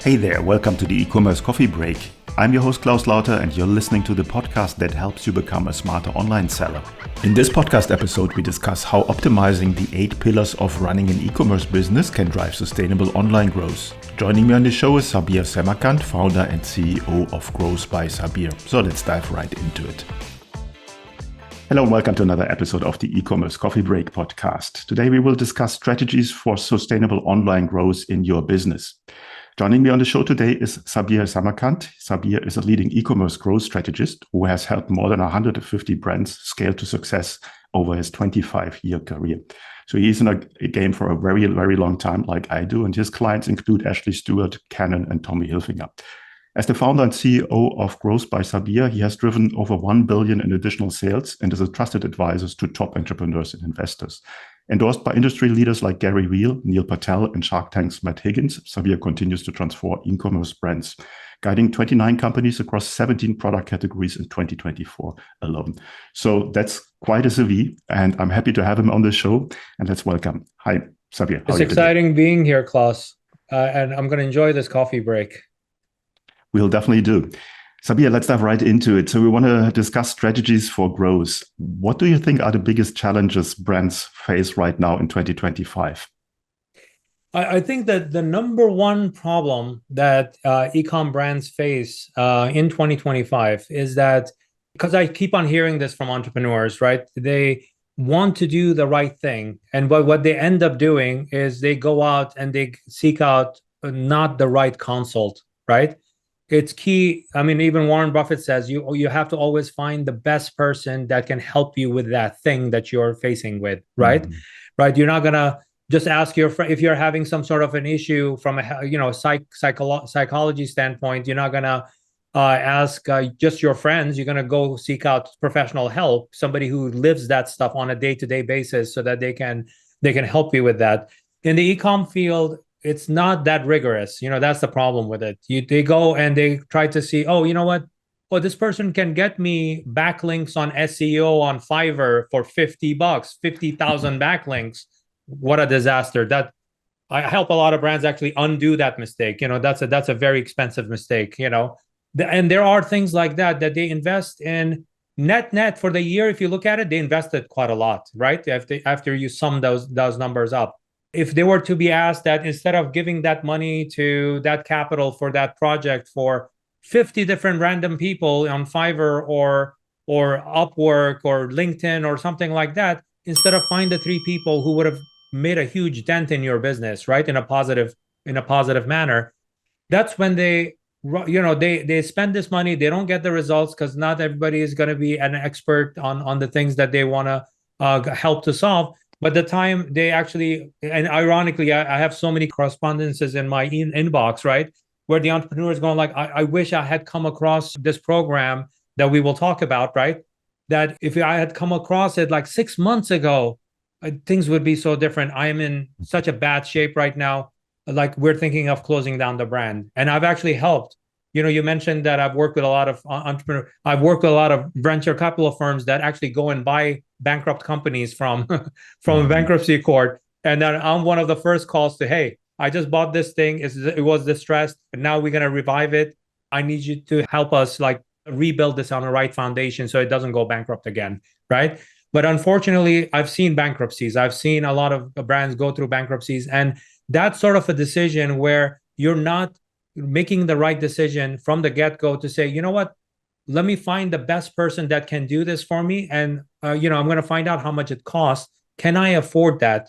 Hey there, welcome to the Ecommerce Coffee Break. I'm your host Claus Lauter and you're listening to the podcast that helps you become a smarter online seller. In this podcast episode, we discuss how optimizing the 8 pillars of running an e-commerce business can drive sustainable online growth. Joining me on the show is Sabir Semerkant, founder and CEO of Growth by Sabir. So let's dive right into it. Hello and welcome to another episode of the Ecommerce Coffee Break podcast. Today we will discuss strategies for sustainable online growth in your business. Joining me on the show today is Sabir Semerkant. Sabir is a leading e-commerce growth strategist who has helped more than 150 brands scale to success over his 25-year career. So he's in a game for a very, very long time, like I do, and his clients include Ashley Stewart, Canon, and Tommy Hilfiger. As the founder and CEO of Growth by Sabir, he has driven over 1 billion in additional sales and is a trusted advisor to top entrepreneurs and investors. Endorsed by industry leaders like Gary Wheel, Neil Patel, and Shark Tank's Matt Higgins, Sabir continues to transform e-commerce brands, guiding 29 companies across 17 product categories in 2024 alone. So that's quite a CV, and I'm happy to have him on the show. And let's welcome. Hi, Sabir. It's exciting being here, Klaus, and I'm going to enjoy this coffee break. We'll definitely do. Sabir, let's dive right into it. So we want to discuss strategies for growth. What do you think are the biggest challenges brands face right now in 2025? I think that the number one problem that e-com brands face in 2025 is that, because I keep on hearing this from entrepreneurs, right? They want to do the right thing. And what they end up doing is they go out and they seek out not the right consult, right? It's key. I mean, even Warren Buffett says you have to always find the best person that can help you with that thing that you're facing with, right? Mm-hmm. Right. You're not going to just ask your friend if you're having some sort of an issue from a psychology standpoint. You're not going to ask just your friends. You're going to go seek out professional help, somebody who lives that stuff on a day-to-day basis, so that they can help you with that. In the e-com field, it's not that rigorous. That's the problem with it. They go and they try to see, oh, you know what? Oh, this person can get me backlinks on SEO on Fiverr for $50, 50,000 backlinks. What a disaster. That I help a lot of brands actually undo that mistake. That's a very expensive mistake, and there are things like that they invest in net for the year. If you look at it, they invested quite a lot, right? After you sum those numbers up. If they were to be asked that instead of giving that money to that capital for that project for 50 different random people on Fiverr or Upwork or LinkedIn or something like that, instead of find the 3 people who would have made a huge dent in your business, right? In a positive manner, that's when they spend this money. They don't get the results because not everybody is going to be an expert on the things that they want to help to solve. But the time they actually, and ironically, I have so many correspondences in my inbox, right? Where the entrepreneur is going like, I wish I had come across this program that we will talk about, right? That if I had come across it like 6 months ago, things would be so different. I am in such a bad shape right now. Like we're thinking of closing down the brand. And I've actually helped. You mentioned that I've worked with a lot of entrepreneurs. I've worked with a lot of venture capital firms that actually go and buy bankrupt companies from a bankruptcy court. And then I'm one of the first calls to, hey, I just bought this thing. It was distressed, but now we're going to revive it. I need you to help us like rebuild this on the right foundation so it doesn't go bankrupt again, right? But unfortunately, I've seen bankruptcies. I've seen a lot of brands go through bankruptcies. And that's sort of a decision where you're not making the right decision from the get-go to say, you know what, let me find the best person that can do this for me. And, I'm going to find out how much it costs. Can I afford that?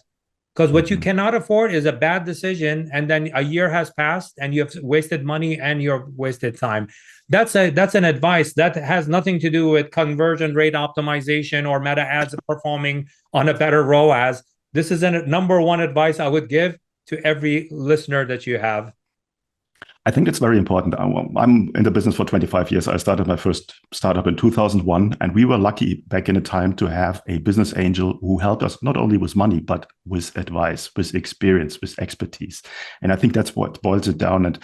Because what you cannot afford is a bad decision. And then a year has passed and you have wasted money and you've wasted time. That's an advice that has nothing to do with conversion rate optimization or meta ads performing on a better ROAS. This is a number one advice I would give to every listener that you have. I think it's very important. I'm in the business for 25 years. I started my first startup in 2001, and we were lucky back in the time to have a business angel who helped us not only with money, but with advice, with experience, with expertise. And I think that's what boils it down. And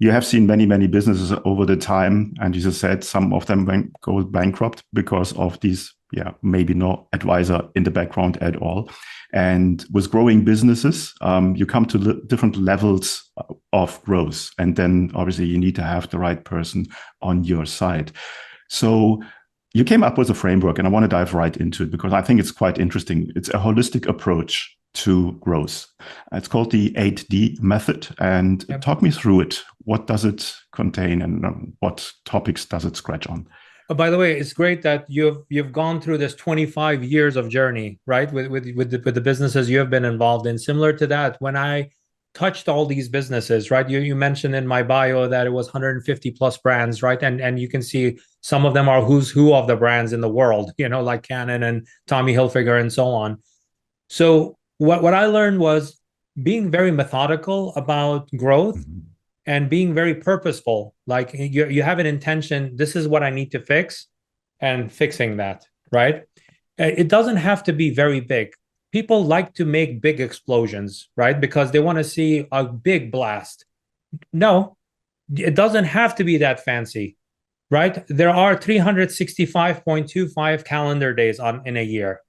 You have seen many, many businesses over the time, and you just said some of them go bankrupt because of these, maybe no advisor in the background at all. And with growing businesses, you come to different levels of growth. And then obviously you need to have the right person on your side. So you came up with a framework, and I want to dive right into it because I think it's quite interesting. It's a holistic approach to growth. It's called the 8D method. And talk me through it. What does it contain, and what topics does it scratch on? Oh, by the way, it's great that you've gone through this 25 years of journey, right? With the businesses you have been involved in. Similar to that, when I touched all these businesses, right? You mentioned in my bio that it was 150 plus brands, right? And you can see some of them are who's who of the brands in the world, like Canon and Tommy Hilfiger and so on. So what I learned was being very methodical about growth and being very purposeful. Like you have an intention, this is what I need to fix, and fixing that, right? It doesn't have to be very big. People like to make big explosions, right? Because they want to see a big blast. No, it doesn't have to be that fancy, right? There are 365.25 calendar days in a year.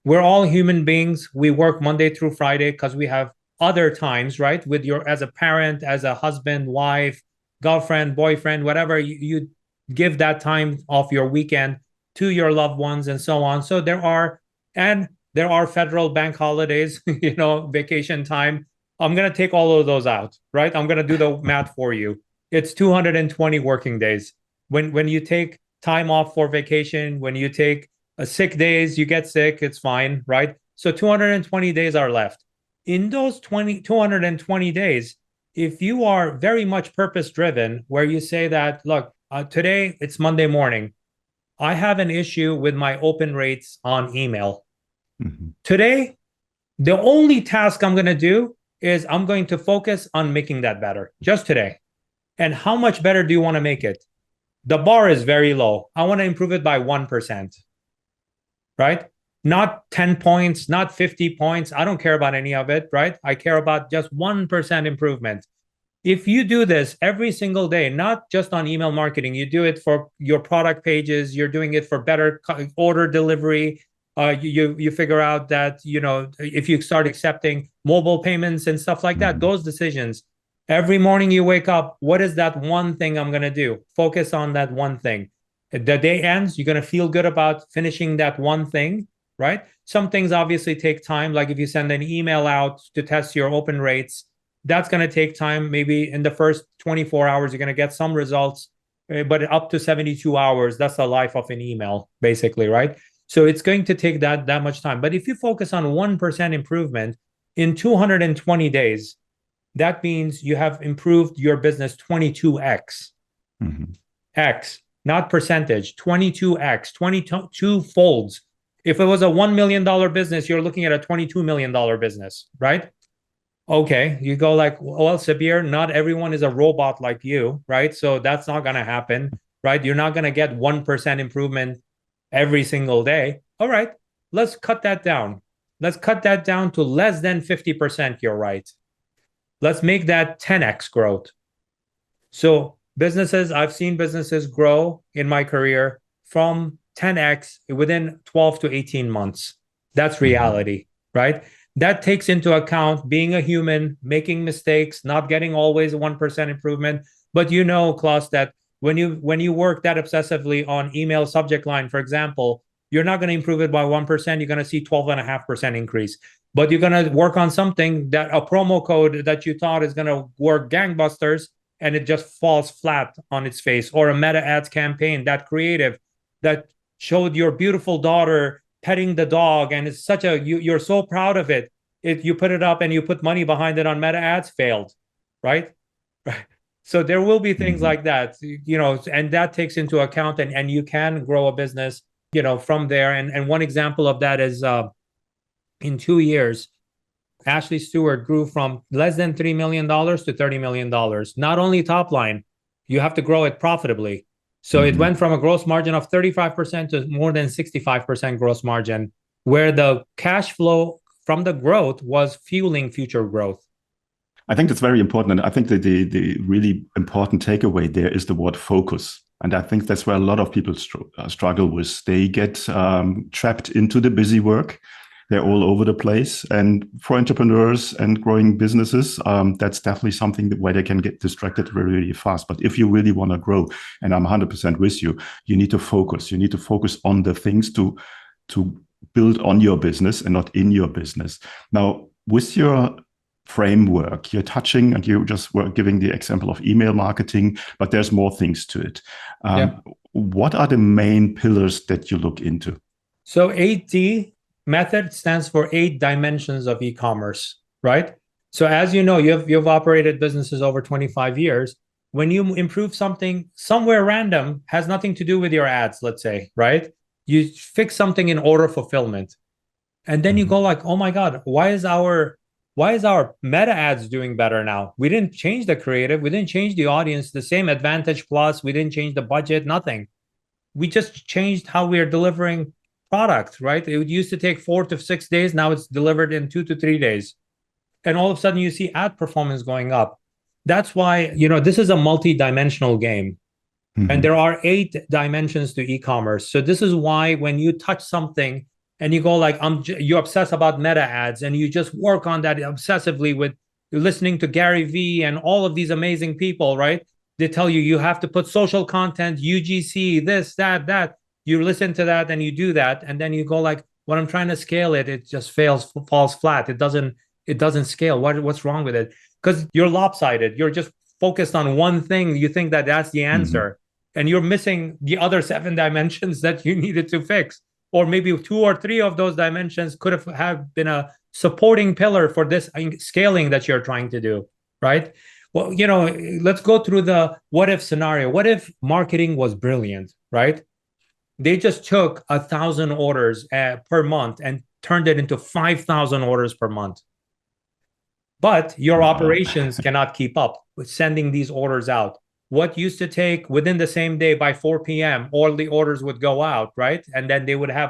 We're all human beings. We work Monday through Friday because we have other times, right? As a parent, as a husband, wife, girlfriend, boyfriend, whatever, you give that time off your weekend to your loved ones and so on. So there are federal bank holidays, vacation time. I'm going to take all of those out, right? I'm going to do the math for you. It's 220 working days. When you take time off for vacation, when you take sick days, you get sick, it's fine, right? So 220 days are left. In those 220 days, if you are very much purpose-driven, where you say that, look, today it's Monday morning, I have an issue with my open rates on email. Today, the only task I'm going to do is I'm going to focus on making that better, just today. And how much better do you want to make it? The bar is very low. I want to improve it by 1%, right? Not 10 points, not 50 points. I don't care about any of it, right? I care about just 1% improvement. If you do this every single day, not just on email marketing, you do it for your product pages, you're doing it for better order delivery. You figure out that, if you start accepting mobile payments and stuff like that, those decisions, every morning you wake up, what is that one thing I'm going to do? Focus on that one thing. The day ends, you're going to feel good about finishing that one thing, right? Some things obviously take time. Like if you send an email out to test your open rates, that's going to take time. Maybe in the first 24 hours, you're going to get some results, but up to 72 hours, that's the life of an email, basically, right? So it's going to take that much time. But if you focus on 1% improvement in 220 days, that means you have improved your business 22x. X, not percentage, 22x, 22 folds. If it was a $1 million business, you're looking at a $22 million business, right? Okay, you go like, well, Sabir, not everyone is a robot like you, right? So that's not going to happen, right? You're not going to get 1% improvement every single day. All right, let's cut that down. Let's cut that down to less than 50%. You're right. Let's make that 10x growth. So I've seen businesses grow in my career from 10x within 12 to 18 months. That's reality, right? That takes into account being a human, making mistakes, not getting always 1% improvement. But Claus, that when you work that obsessively on email subject line, for example, you're not going to improve it by 1%. You're going to see 12.5% increase. But you're going to work on something that a promo code that you thought is going to work gangbusters, and it just falls flat on its face. Or a meta ads campaign, that creative that showed your beautiful daughter petting the dog, and it's you're so proud of it. You put it up and you put money behind it on meta ads, failed, right? So there will be things like that, and that takes into account, and you can grow a business, from there. And one example of that is in 2 years, Ashley Stewart grew from less than $3 million to $30 million. Not only top line, you have to grow it profitably. So it went from a gross margin of 35% to more than 65% gross margin, where the cash flow from the growth was fueling future growth. I think that's very important. And I think that the really important takeaway there is the word focus. And I think that's where a lot of people struggle with. They get trapped into the busy work. They're all over the place. And for entrepreneurs and growing businesses, that's definitely something where they can get distracted really, really fast. But if you really want to grow, and I'm 100% with you, you need to focus. You need to focus on the things to build on your business and not in your business. Now, with your framework, you're touching, and you just were giving the example of email marketing, but there's more things to it. What are the main pillars that you look into? So 8D method stands for 8 dimensions of e-commerce, right? So as you know, you've operated businesses over 25 years. When you improve something somewhere random, has nothing to do with your ads, let's say, right? You fix something in order fulfillment. And then you go like, oh my God, why is our meta ads doing better now? We didn't change the creative. We didn't change the audience, the same Advantage Plus. We didn't change the budget, nothing. We just changed how we are delivering product, right? It used to take 4 to 6 days. Now it's delivered in 2 to 3 days. And all of a sudden you see ad performance going up. That's why, this is a multi-dimensional game. And there are 8 dimensions to e-commerce. So this is why when you touch something and you go like, you obsess about meta ads, and you just work on that obsessively with listening to Gary Vee and all of these amazing people, right? They tell you have to put social content, UGC, this, that. You listen to that and you do that. And then you go like, when I'm trying to scale it, it just falls flat. It doesn't scale. What's wrong with it? Because you're lopsided. You're just focused on one thing. You think that that's the answer. And you're missing the other 7 dimensions that you needed to fix. Or maybe 2 or 3 of those dimensions could have been a supporting pillar for this scaling that you're trying to do, right? Well, let's go through the what if scenario. What if marketing was brilliant, right? They just took 1,000 orders per month and turned it into 5,000 orders per month. But your operations cannot keep up with sending these orders out. What used to take within the same day by 4 p.m., all the orders would go out, right? And then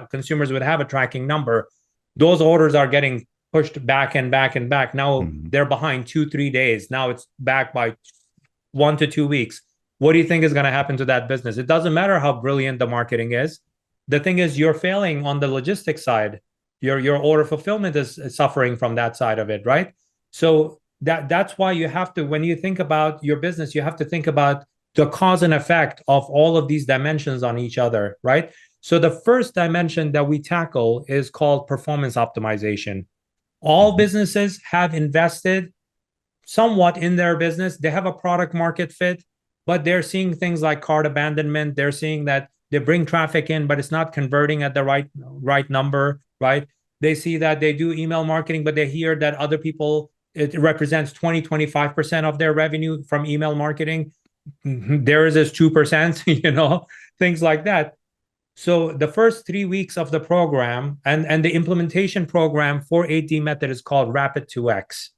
consumers would have a tracking number. Those orders are getting pushed back and back and back. Now they're behind 2-3 days. Now it's back by 1 to 2 weeks. What do you think is going to happen to that business? It doesn't matter how brilliant the marketing is. The thing is, you're failing on the logistics side. Your order fulfillment is suffering from that side of it, right? So that's why you have to, when you think about your business, you have to think about the cause and effect of all of these dimensions on each other, right? So the first dimension that we tackle is called performance optimization. All businesses have invested somewhat in their business. They have a product market fit, but they're seeing things like cart abandonment. They're seeing that they bring traffic in, but it's not converting at the right number, right? They see that they do email marketing, but they hear that other people, it represents 20-25% of their revenue from email marketing. Theirs is 2%, things like that. So the first 3 weeks of the program and the implementation program for 8D method is called Rapid 2X,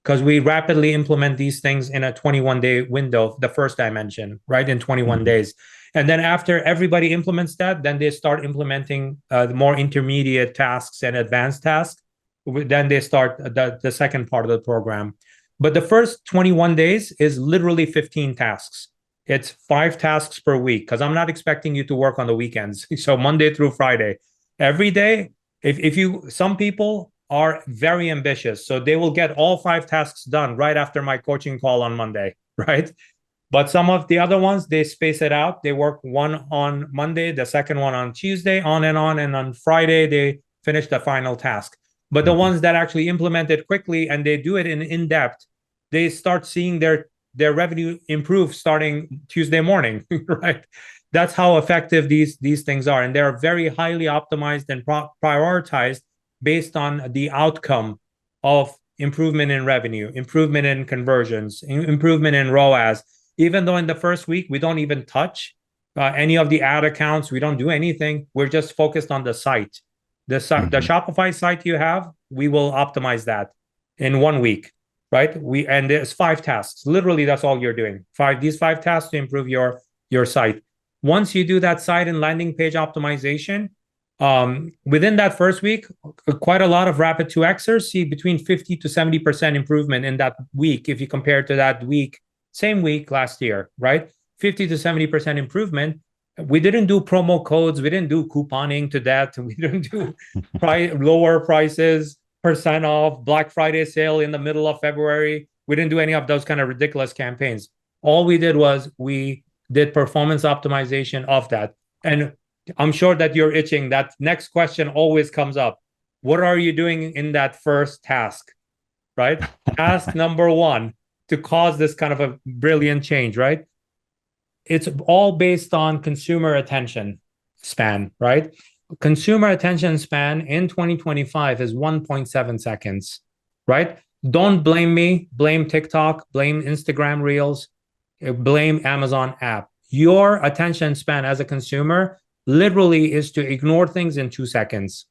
because we rapidly implement these things in a 21-day window, the first dimension, right, in 21 days. And then after everybody implements that, then they start implementing the more intermediate tasks and advanced tasks. Then they start the second part of the program. But the first 21 days is literally 15 tasks. It's 5 tasks per week, because I'm not expecting you to work on the weekends. So Monday through Friday, every day, some people are very ambitious, so they will get all 5 tasks done right after my coaching call on Monday, right? But some of the other ones, they space it out. They work one on Monday, the second one on Tuesday, and on Friday, they finish the final task. But the ones that actually implement it quickly and they do it in depth, they start seeing their revenue improve starting Tuesday morning, right? That's how effective these things are. And they're very highly optimized and prioritized based on the outcome of improvement in revenue, improvement in conversions, improvement in ROAS. Even though in the first week, we don't even touch any of the ad accounts, we don't do anything. We're just focused on the site. The Shopify site you have, we will optimize that in 1 week, right? And there's 5 tasks. Literally, that's all you're doing. These 5 tasks to improve your site. Once you do that site and landing page optimization, Within that first week, quite a lot of rapid 2Xers see between 50 to 70% improvement in that week if you compare to that week, same week last year, right? 50 to 70% improvement. We didn't do promo codes. We didn't do couponing to that. We didn't do lower prices, percent off, Black Friday sale in the middle of February. We didn't do any of those kind of ridiculous campaigns. All we did was we did performance optimization of that. And I'm sure that you're itching. That next question always comes up. What are you doing in that first task, right? Task number one to cause this kind of a brilliant change, right? It's all based on consumer attention span, right? Consumer attention span in 2025 is 1.7 seconds, right? Don't blame me, blame TikTok, blame Instagram Reels, blame Amazon app. Your attention span as a consumer literally is to ignore things in 2 seconds.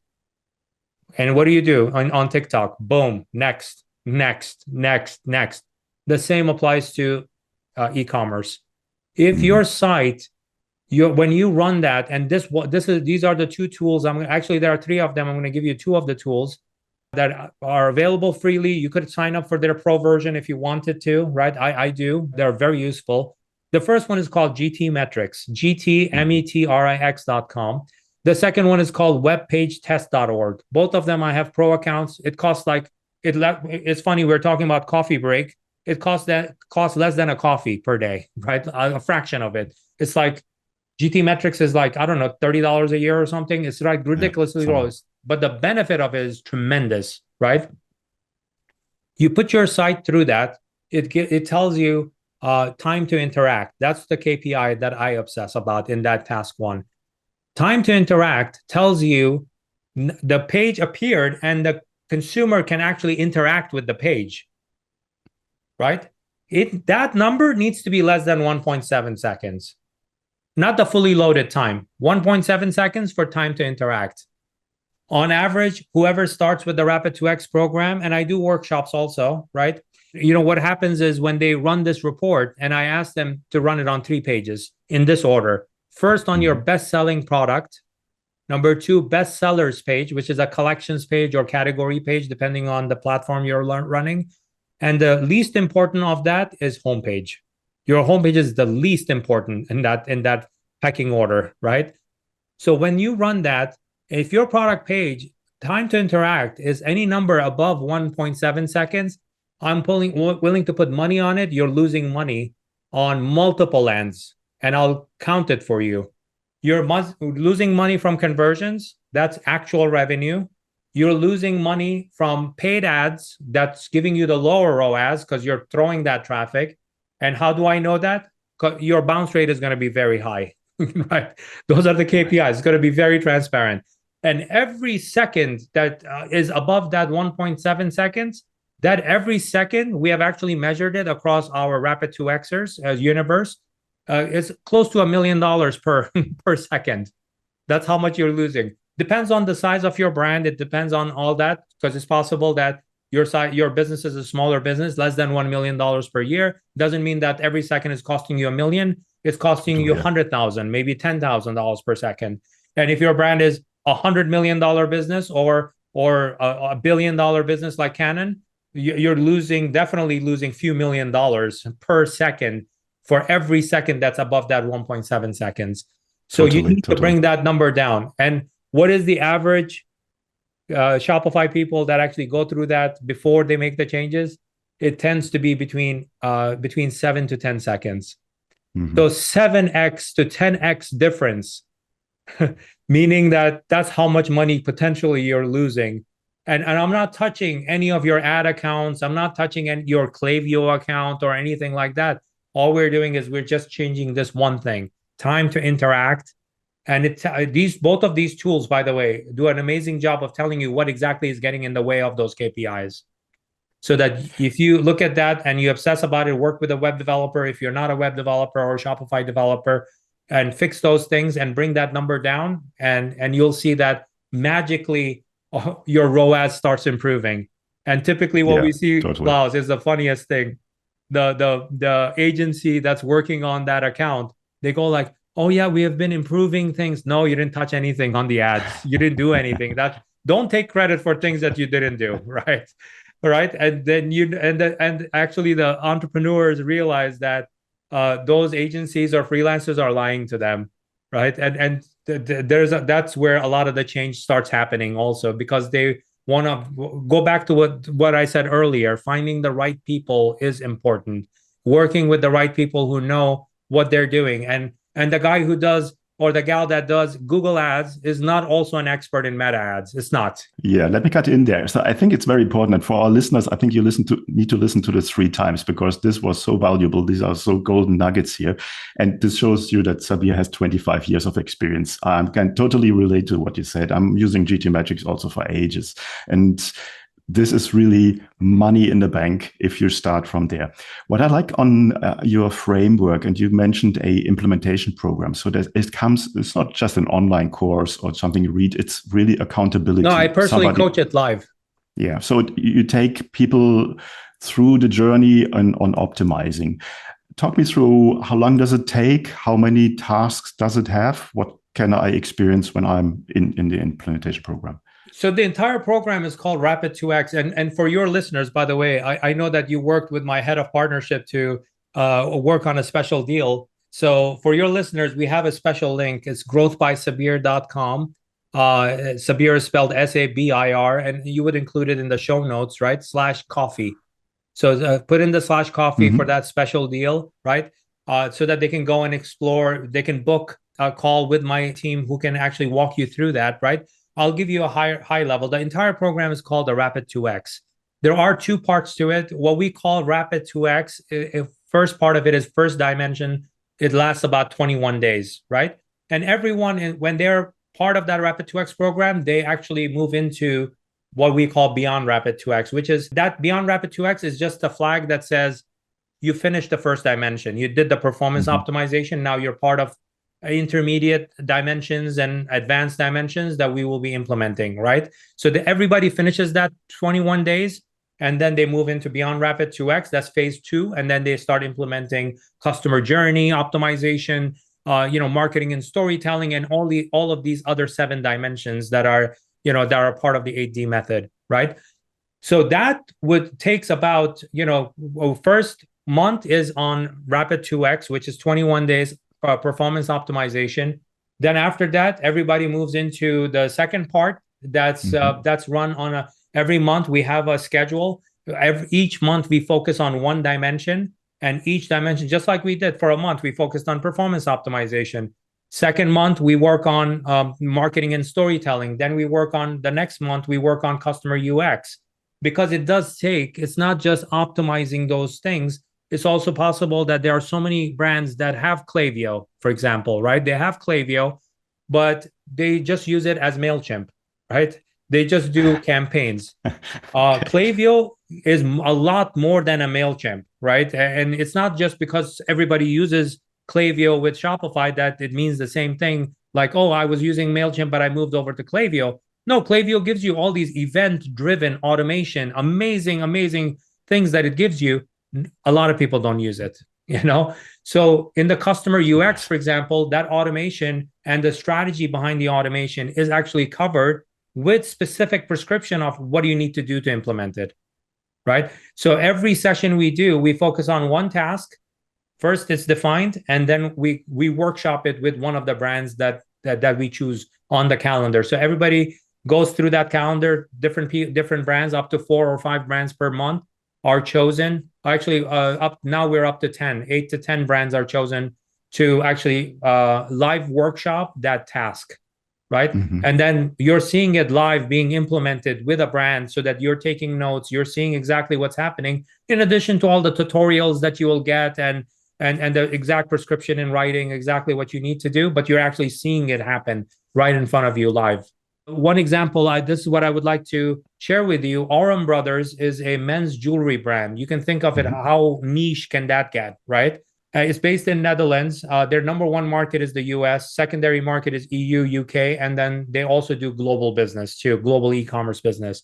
And what do you do on TikTok? Boom, next, next, next, next. The same applies to e-commerce. If your site, when you run that, and these are the two tools. Actually, there are three of them. I'm going to give you two of the tools that are available freely. You could sign up for their pro version if you wanted to, right? I do. They're very useful. The first one is called GT Metrics, GTmetrix.com. The second one is called webpagetest.org. Both of them, I have pro accounts. It costs it's funny, we're talking about coffee break. It costs less than a coffee per day, right? A fraction of it. It's like GT Metrics is like, I don't know, $30 a year or something. It's like ridiculously low. But the benefit of it is tremendous, right? You put your site through that. It tells you time to interact. That's the KPI that I obsess about in that task one. Time to interact tells you the page appeared and the consumer can actually interact with the page, right? That number needs to be less than 1.7 seconds, not the fully loaded time. 1.7 seconds for time to interact. On average, whoever starts with the Rapid 2X program, and I do workshops also, right? What happens is when they run this report, and I ask them to run it on 3 pages in this order. First, on your best-selling product. Number 2, best sellers page, which is a collections page or category page, depending on the platform you're running. And the least important of that is homepage. Your homepage is the least important in that pecking order, right? So when you run that, if your product page time to interact is any number above 1.7 seconds, I'm willing to put money on it. You're losing money on multiple ends, and I'll count it for you. You're losing money from conversions. That's actual revenue. You're losing money from paid ads. That's giving you the lower ROAS because you're throwing that traffic. And how do I know that? Your bounce rate is going to be very high, right? Those are the KPIs. It's going to be very transparent. And every second that is above that 1.7 seconds, that every second, we have actually measured it across our Rapid 2Xers as universe. It's close to $1 million per second. That's how much you're losing. Depends on the size of your brand. It depends on all that, because it's possible that your business is a smaller business, less than $1 million per year. Doesn't mean that every second is costing you $1 million. It's costing you $100,000, maybe $10,000 per second. And if your brand is $100 million business or a $1 billion business like Canon, you're definitely losing a few $1 million per second for every second that's above that 1.7 seconds. So you need to bring that number down. And what is the average Shopify people that actually go through that before they make the changes? It tends to be between 7 to 10 seconds. Mm-hmm. So 7x to 10x difference, meaning that's how much money potentially you're losing. And I'm not touching any of your ad accounts. I'm not touching your Klaviyo account or anything like that. All we're doing is we're just changing this one thing, time to interact. And both of these tools, by the way, do an amazing job of telling you what exactly is getting in the way of those KPIs. So that if you look at that and you obsess about it, work with a web developer, if you're not a web developer or a Shopify developer, and fix those things and bring that number down, and you'll see that magically your ROAS starts improving. And typically what we see, Klaus, is the funniest thing. The agency that's working on that account, they go like, oh yeah, we have been improving things. No, you didn't touch anything on the ads. You didn't do anything. That don't take credit for things that you didn't do, right? Right. And then and actually the entrepreneurs realize that those agencies or freelancers are lying to them, right? That's where a lot of the change starts happening also, because they want to go back to what I said earlier. Finding the right people is important. Working with the right people who know what they're doing, and the guy who does, or the gal that does Google ads, is not also an expert in meta ads. It's not. Yeah, let me cut in there. So I think it's very important. And for our listeners, I think you need to listen to this 3 times, because this was so valuable. These are so golden nuggets here. And this shows you that Sabir has 25 years of experience. I can totally relate to what you said. I'm using GT Metrics also for ages. And this is really money in the bank if you start from there. What I like on your framework, and you mentioned a implementation program, so that it's not just an online course or something you read, it's really accountability. No, I personally coach it live. Yeah, so you take people through the journey on optimizing. Talk me through, how long does it take? How many tasks does it have? What can I experience when I'm in the implementation program? So the entire program is called Rapid 2X. And for your listeners, by the way, I know that you worked with my head of partnership to work on a special deal. So for your listeners, we have a special link. It's growthbysabir.com. Sabir is spelled Sabir, and you would include it in the show notes, right? /coffee. So put in the /coffee for that special deal, right? So that they can go and explore. They can book a call with my team who can actually walk you through that, right? I'll give you a high level. The entire program is called the Rapid 2X. There are 2 parts to it. What we call Rapid 2X, first part of it is first dimension. It lasts about 21 days, right? And everyone, when they're part of that Rapid 2X program, they actually move into what we call Beyond Rapid 2X, which is that Beyond Rapid 2X is just a flag that says you finished the first dimension. You did the performance optimization. Now you're part of intermediate dimensions and advanced dimensions that we will be implementing, right? So everybody finishes that 21 days, and then they move into Beyond Rapid 2X. That's phase 2, and then they start implementing customer journey optimization, marketing and storytelling, and all of these other 7 dimensions that are part of the 8D method, right? So that takes about, first month is on Rapid 2X, which is 21 days performance optimization. Then after that, everybody moves into the second part. That's run on every month. We have a schedule. Each month we focus on one dimension, and each dimension, just like we did for a month, we focused on performance optimization. Second month we work on marketing and storytelling. Then we work on the next month we work on customer UX, because it's not just optimizing those things. It's also possible that there are so many brands that have Klaviyo, for example, right? They have Klaviyo, but they just use it as MailChimp, right? They just do campaigns. Klaviyo is a lot more than a MailChimp, right? And it's not just because everybody uses Klaviyo with Shopify that it means the same thing. Like, oh, I was using MailChimp, but I moved over to Klaviyo. No, Klaviyo gives you all these event-driven automation, amazing things that it gives you. A lot of people don't use it, So in the customer UX, for example, that automation and the strategy behind the automation is actually covered with specific prescription of what do you need to do to implement it, right? So every session we do, we focus on one task. First, it's defined, and then we workshop it with one of the brands that we choose on the calendar. So everybody goes through that calendar. Different brands, up to 4 or 5 brands per month, are chosen. Actually, now we're up to 10. 8 to 10 brands are chosen to actually live workshop that task, right? And then you're seeing it live being implemented with a brand, so that you're taking notes. You're seeing exactly what's happening, in addition to all the tutorials that you will get and the exact prescription in writing, exactly what you need to do, but you're actually seeing it happen right in front of you live. One example, this is what I would like to share with you. Aurum Brothers is a men's jewelry brand. You can think of it, how niche can that get, right? It's based in Netherlands. Their number 1 market is the US. Secondary market is EU, UK. And then they also do global business too, global e-commerce business.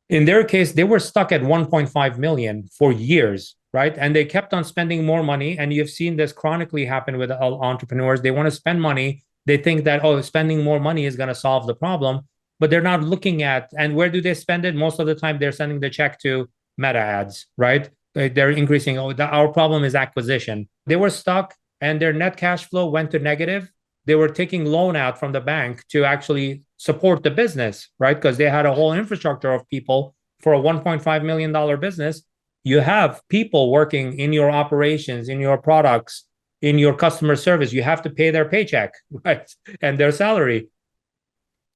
In their case, they were stuck at 1.5 million for years. right? And they kept on spending more money. And you've seen this chronically happen with entrepreneurs. They want to spend money. They think that, oh, spending more money is going to solve the problem, but they're not looking at, and where do they spend it? Most of the time, they're sending the check to Meta ads, right? They're increasing. Oh, our problem is acquisition. They were stuck and their net cash flow went to negative. They were taking loan out from the bank to actually support the business, right? Because they had a whole infrastructure of people for a $1.5 million business. You have people working in your operations, in your products, in your customer service. You have to pay their paycheck, right? And their salary.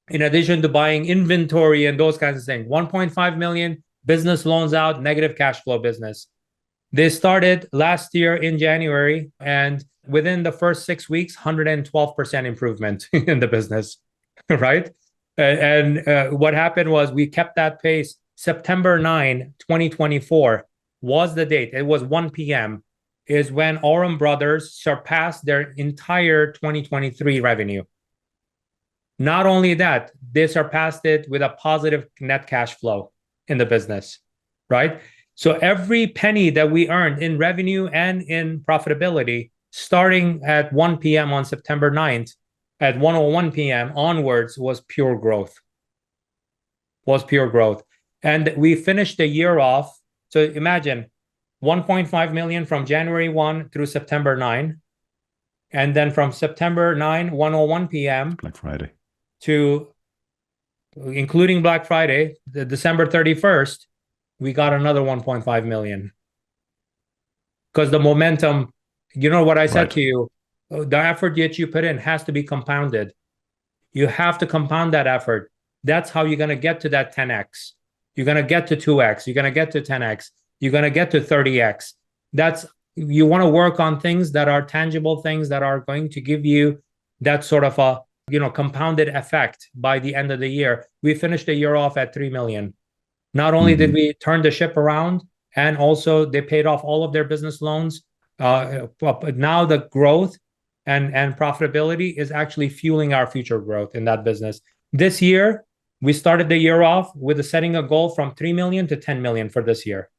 In addition to buying inventory and those kinds of things. 1.5 million business loans out, negative cash flow business. They started last year in January, and within the first 6 weeks, 112% improvement in the business, right? And what happened was we kept that pace. September 9, 2024 was the date. It was 1 p.m. is when Aurum Brothers surpassed their entire 2023 revenue. Not only that, they surpassed it with a positive net cash flow in the business, right? So every penny that we earned in revenue and in profitability, starting at 1 p.m. on September 9th, at 1:01 p.m. onwards, was pure growth. And we finished the year off. So imagine 1.5 million from January 1 through September 9. And then from September 9, 1:01 p.m. Black Friday. to including Black Friday, the December 31st, we got another 1.5 million. Because the momentum, you know what I said to you, the effort that you put in has to be compounded. You have to compound that effort. That's how you're going to get to that 10x. You're going to get to 2x. You're going to get to 10x. You're going to get to 30x. You want to work on things that are tangible, things that are going to give you that sort of a compounded effect by the end of the year. We finished the year off at 3 million. Not only did we turn the ship around, and also they paid off all of their business loans. Now the growth and profitability is actually fueling our future growth in that business. This year, we started the year off with setting a goal from 3 million to 10 million for this year.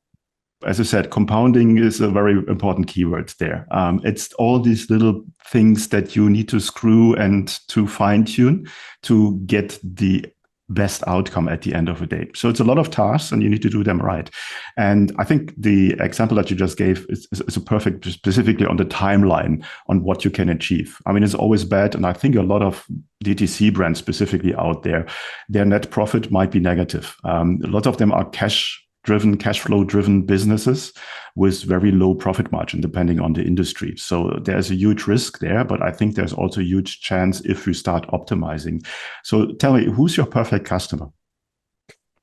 As I said, compounding is a very important keyword there. It's all these little things that you need to screw and to fine tune to get the best outcome at the end of the day. So it's a lot of tasks and you need to do them right. And I think the example that you just gave is a perfect, specifically on the timeline on what you can achieve. I mean, it's always bad. And I think a lot of DTC brands specifically out there, their net profit might be negative. A lot of them are cash flow driven businesses with very low profit margin, depending on the industry. So there's a huge risk there, but I think there's also a huge chance if you start optimizing. So tell me, who's your perfect customer?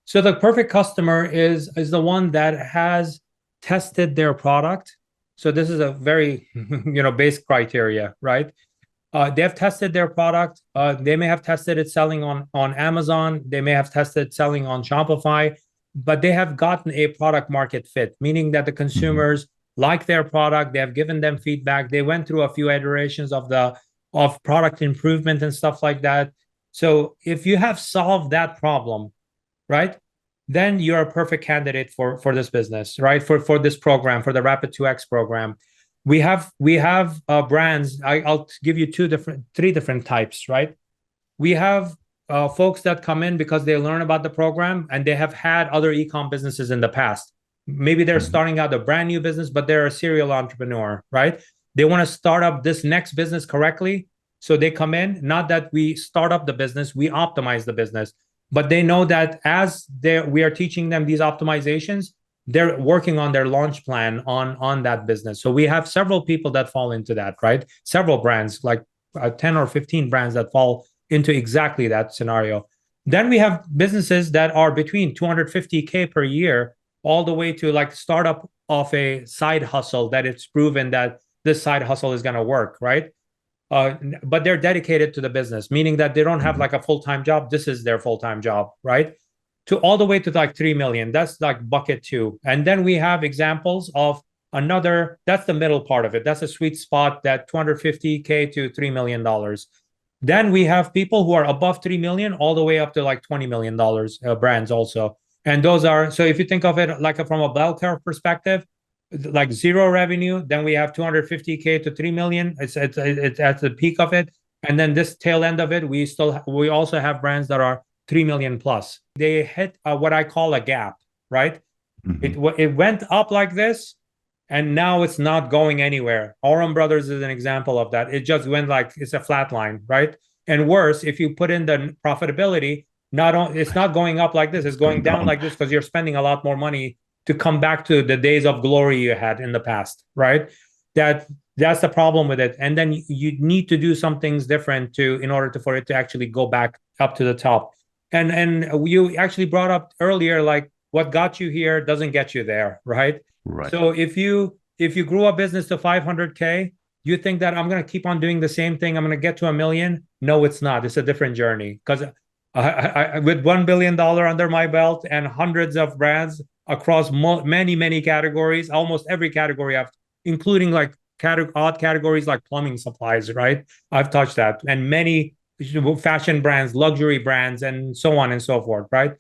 So the perfect customer is the one that has tested their product. So this is a very, basic criteria, right? They have tested their product. They may have tested it selling on Amazon. They may have tested selling on Shopify. But they have gotten a product market fit, meaning that the consumers like their product. They have given them feedback. They went through a few iterations of product improvement and stuff like that. So if you have solved that problem, right, then you're a perfect candidate for this business, right? For this program, for the Rapid 2X program. We have brands. I'll give you three different types, right? We have folks that come in because they learn about the program and they have had other e-com businesses in the past. Maybe they're starting out a brand new business, but they're a serial entrepreneur, right? They want to start up this next business correctly. So they come in, not that we start up the business, we optimize the business, but they know that as we are teaching them these optimizations, they're working on their launch plan on that business. So we have several people that fall into that, right? Several brands, like 10 or 15 brands that fall into exactly that scenario. Then we have businesses that are between 250K per year all the way to like startup of a side hustle that it's proven that this side hustle is going to work, right? But they're dedicated to the business, meaning that they don't have like a full-time job. This is their full-time job, right? To all the way to like 3 million. That's like bucket 2. And then we have examples of that's the middle part of it. That's a sweet spot, that $250K to $3 million. Then we have people who are above 3 million all the way up to like $20 million brands also. And those are, so if you think of it like from a bell curve perspective, like zero revenue. Then we have 250K to 3 million. It's at the peak of it. And then this tail end of it, we also have brands that are 3 million plus. They hit what I call a gap, right? It went up like this, and now it's not going anywhere. Aurum Brothers is an example of that. It just went like it's a flat line, right? And worse, if you put in the profitability, it's not going up like this, it's going down like this because you're spending a lot more money to come back to the days of glory you had in the past, right? That's the problem with it. And then you need to do some things different in order for it to actually go back up to the top. And you actually brought up earlier, like what got you here doesn't get you there, right? Right. So if you grew a business to 500K, you think that I'm going to keep on doing the same thing, I'm going to get to 1 million? No, it's not. It's a different journey. Because with $1 billion under my belt and hundreds of brands across many categories, almost every category, including like odd categories like plumbing supplies, right? I've touched that. And many fashion brands, luxury brands, and so on and so forth, right?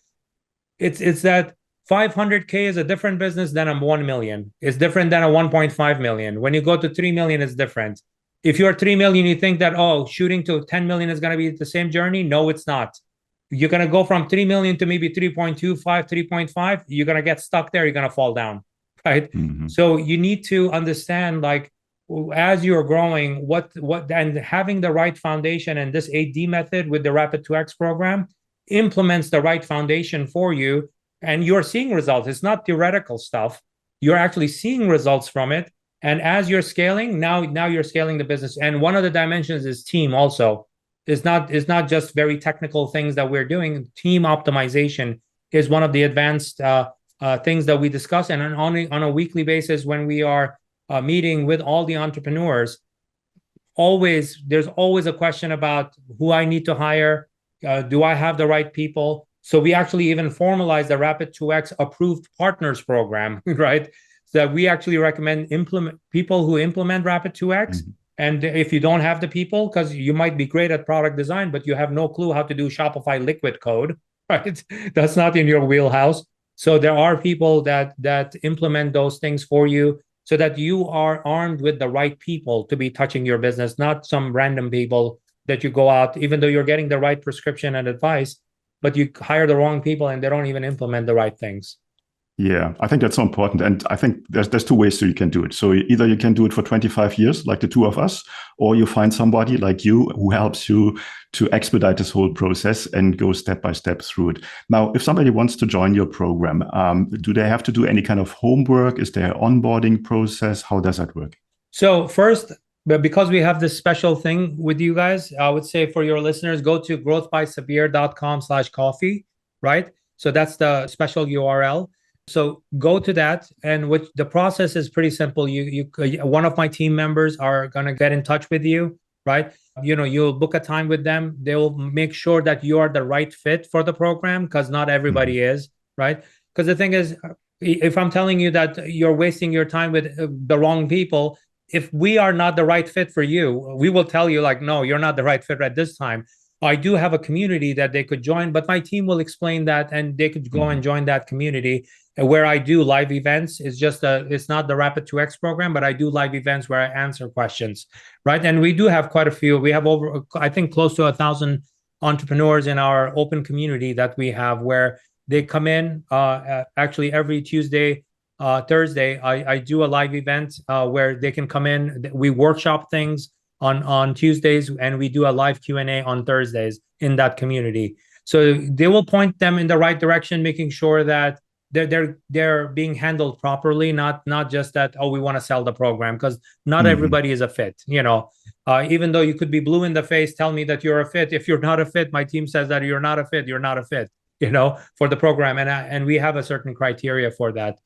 It's that 500K is a different business than a 1 million. It's different than a 1.5 million. When you go to 3 million, it's different. If you're 3 million, you think that, shooting to 10 million is going to be the same journey. No, it's not. You're going to go from 3 million to maybe 3.25, 3.5. You're going to get stuck there. You're going to fall down, right? So you need to understand, like, as you're growing, and having the right foundation, and this 8D method with the Rapid 2X program implements the right foundation for you, and you're seeing results. It's not theoretical stuff. You're actually seeing results from it. And as you're scaling, now you're scaling the business. And one of the dimensions is team also. It's not just very technical things that we're doing. Team optimization is one of the advanced things that we discuss. And on a weekly basis, when we are meeting with all the entrepreneurs, there's always a question about who I need to hire. Do I have the right people? So we actually even formalize the Rapid 2X approved partners program, right? So that we actually recommend people who implement Rapid 2X. And if you don't have the people, because you might be great at product design, but you have no clue how to do Shopify liquid code, right? That's not in your wheelhouse. So there are people that implement those things for you, so that you are armed with the right people to be touching your business, not some random people that you go out, even though you're getting the right prescription and advice, but you hire the wrong people and they don't even implement the right things. Yeah, I think that's so important. And I think there's two ways you can do it. So either you can do it for 25 years, like the two of us, or you find somebody like you who helps you to expedite this whole process and go step by step through it. Now, if somebody wants to join your program, do they have to do any kind of homework? Is there an onboarding process? How does that work? So first, but because we have this special thing with you guys, I would say for your listeners, go to growthbysabir.com/coffee, right? So that's the special URL. So go to that, and the process is pretty simple. One of my team members are going to get in touch with you, right? You'll book a time with them. They will make sure that you are the right fit for the program, because not everybody is, right? Because the thing is, if I'm telling you that you're wasting your time with the wrong people, if we are not the right fit for you, we will tell you, like, no, you're not the right fit at this time. I do have a community that they could join, but my team will explain that, and they could go and join that community where I do live events. It's not the Rapid 2X program, but I do live events where I answer questions, right? And we do have quite a few. We have over, I think, close to 1,000 entrepreneurs in our open community that we have, where they come in. Actually, every Tuesday, Thursday, I do a live event where they can come in. We workshop things on Tuesdays, and we do a live Q&A on Thursdays in that community. So they will point them in the right direction, making sure that they're being handled properly, not just that, we want to sell the program, because not everybody is a fit. Even though you could be blue in the face, tell me that you're a fit. If you're not a fit, my team says that you're not a fit, for the program, and we have a certain criteria for that.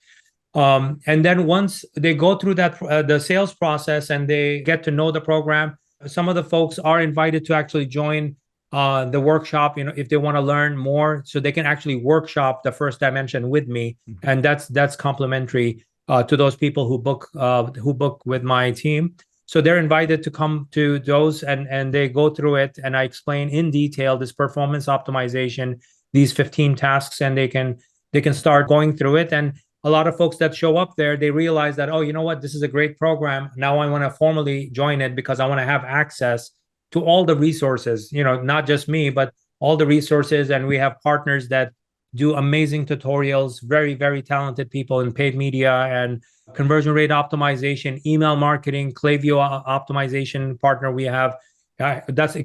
And then once they go through that the sales process and they get to know the program, some of the folks are invited to actually join the workshop, if they want to learn more, so they can actually workshop the first dimension with me. And that's complimentary to those people who book with my team. So they're invited to come to those, and they go through it, and I explain in detail this performance optimization, these 15 tasks, and they can start going through it. And a lot of folks that show up there, they realize that, oh, you know what, this is a great program. Now I want to formally join it because I want to have access to all the resources, not just me, but all the resources. And we have partners that do amazing tutorials, very, very talented people in paid media and conversion rate optimization, email marketing, Klaviyo optimization partner we have. That's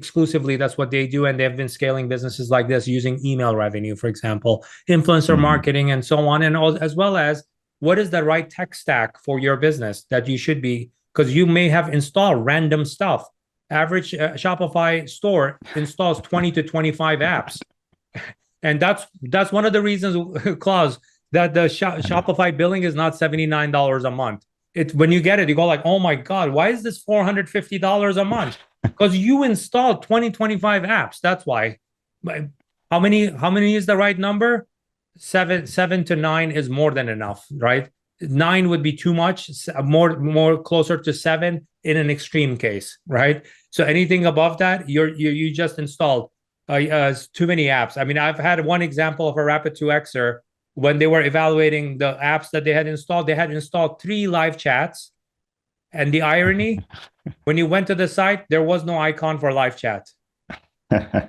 what they do. And they've been scaling businesses like this using email revenue, for example, influencer marketing, and so on. And as well as what is the right tech stack for your business that you should be, because you may have installed random stuff. Average Shopify store installs 20 to 25 apps. And that's one of the reasons, Claus, that the Shopify billing is not $79 a month. When you get it, you go like, oh my God, why is this $450 a month? Because you installed 20, 25 apps. That's why. How many is the right number? Seven to nine is more than enough, right? 9 would be too much. More closer to 7 in an extreme case, right? So anything above that, you just installed too many apps. I mean, I've had one example of a Rapid 2Xer when they were evaluating the apps that they had installed 3 live chats. And the irony, when you went to the site, there was no icon for live chat.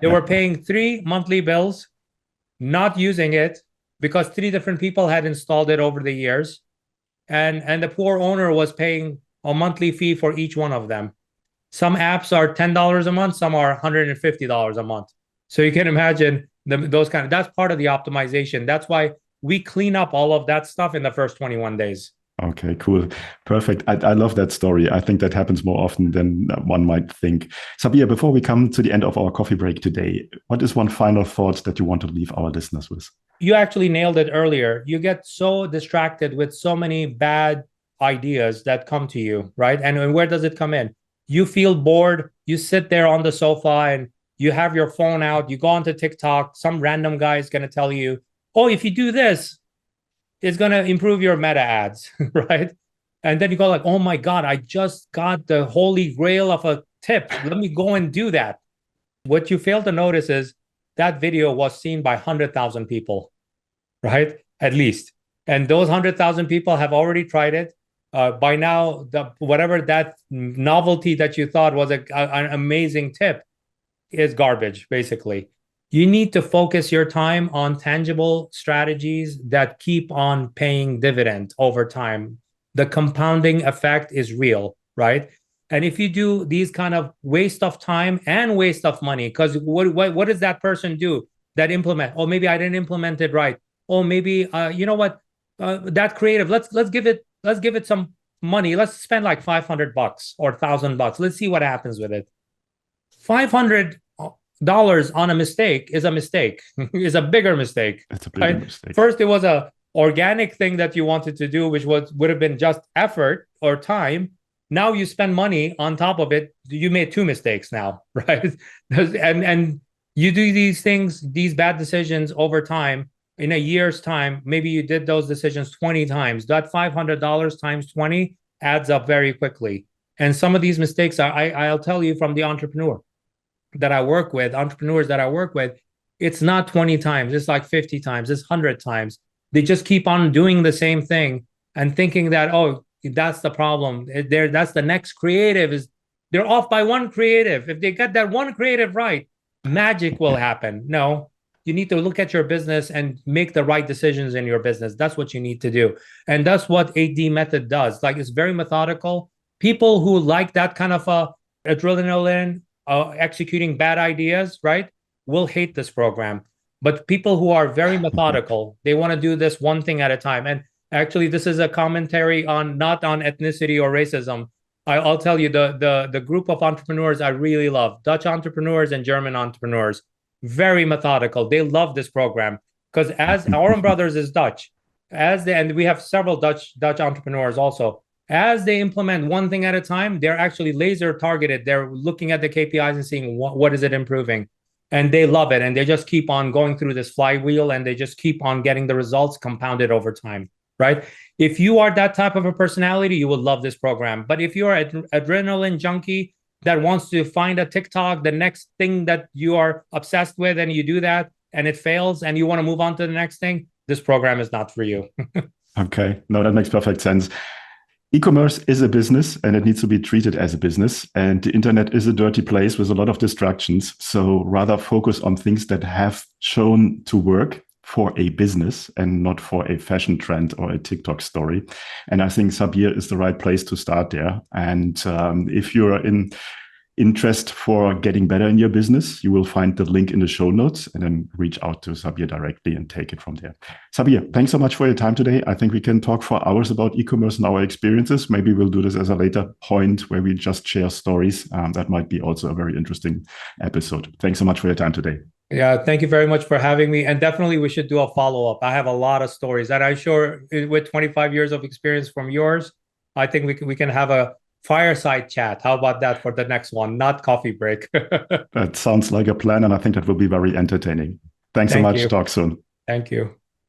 They were paying 3 monthly bills, not using it because 3 different people had installed it over the years. And the poor owner was paying a monthly fee for each one of them. Some apps are $10 a month, some are $150 a month. So you can imagine that's part of the optimization. That's why we clean up all of that stuff in the first 21 days. Okay, cool. Perfect. I love that story. I think that happens more often than one might think. Sabir, before we come to the end of our coffee break today, what is one final thought that you want to leave our listeners with? You actually nailed it earlier. You get so distracted with so many bad ideas that come to you, right? And where does it come in? You feel bored. You sit there on the sofa and you have your phone out. You go onto TikTok. Some random guy is going to tell you, oh, if you do this, it's going to improve your meta ads, right? And then you go like, oh my God, I just got the holy grail of a tip. Let me go and do that. What you fail to notice is that video was seen by 100,000 people, right? At least. And those 100,000 people have already tried it. By now, whatever that novelty that you thought was an amazing tip is garbage, basically. You need to focus your time on tangible strategies that keep on paying dividend over time. The compounding effect is real, right? And if you do these kind of waste of time and waste of money, because what does that person do that implement? Oh, maybe I didn't implement it right. Oh, maybe you know what? That creative. Let's give it some money. Let's spend like $500 or $1,000. Let's see what happens with it. $500 on a mistake is a mistake. Is a bigger mistake. It's a bigger mistake. First, it was a organic thing that you wanted to do, which would have been just effort or time. Now you spend money on top of it. You made 2 mistakes now, right? and you do these things, these bad decisions over time. In a year's time, maybe you did those decisions 20 times. That $500 times 20 adds up very quickly. And some of these mistakes, I'll tell you from the entrepreneurs that I work with, it's not 20 times. It's like 50 times. It's 100 times. They just keep on doing the same thing and thinking that, oh, that's the problem. That's the next creative. They're off by one creative. If they get that one creative right, magic will happen. No, you need to look at your business and make the right decisions in your business. That's what you need to do. And that's what 8D method does. Like, it's very methodical. People who like that kind of adrenaline, executing bad ideas, right, will hate this program. But people who are very methodical, they want to do this one thing at a time. And actually, this is a commentary not on ethnicity or racism. I'll tell you, the group of entrepreneurs I really love, Dutch entrepreneurs and German entrepreneurs, very methodical. They love this program because as Aurum Brothers is Dutch, and we have several Dutch entrepreneurs also. As they implement one thing at a time, they're actually laser targeted. They're looking at the KPIs and seeing what is it improving. And they love it. And they just keep on going through this flywheel and they just keep on getting the results compounded over time, right? If you are that type of a personality, you will love this program. But if you're an adrenaline junkie that wants to find a TikTok, the next thing that you are obsessed with, and you do that and it fails and you want to move on to the next thing, this program is not for you. Okay. No, that makes perfect sense. E-commerce is a business and it needs to be treated as a business. And the internet is a dirty place with a lot of distractions. So rather focus on things that have shown to work for a business and not for a fashion trend or a TikTok story. And I think Sabir is the right place to start there. And if you're in interest for getting better in your business, you will find the link in the show notes and then reach out to Sabir directly and take it from there. Sabir, thanks so much for your time today. I think we can talk for hours about e-commerce and our experiences. Maybe we'll do this as a later point where we just share stories. That might be also a very interesting episode. Thanks so much for your time today. Yeah, thank you very much for having me. And definitely we should do a follow-up. I have a lot of stories that I'm sure with 25 years of experience from yours, I think we can have a fireside chat. How about that for the next one? Not coffee break. That sounds like a plan, and I think that will be very entertaining. Thanks so Thank much. you. Talk soon. Thank you.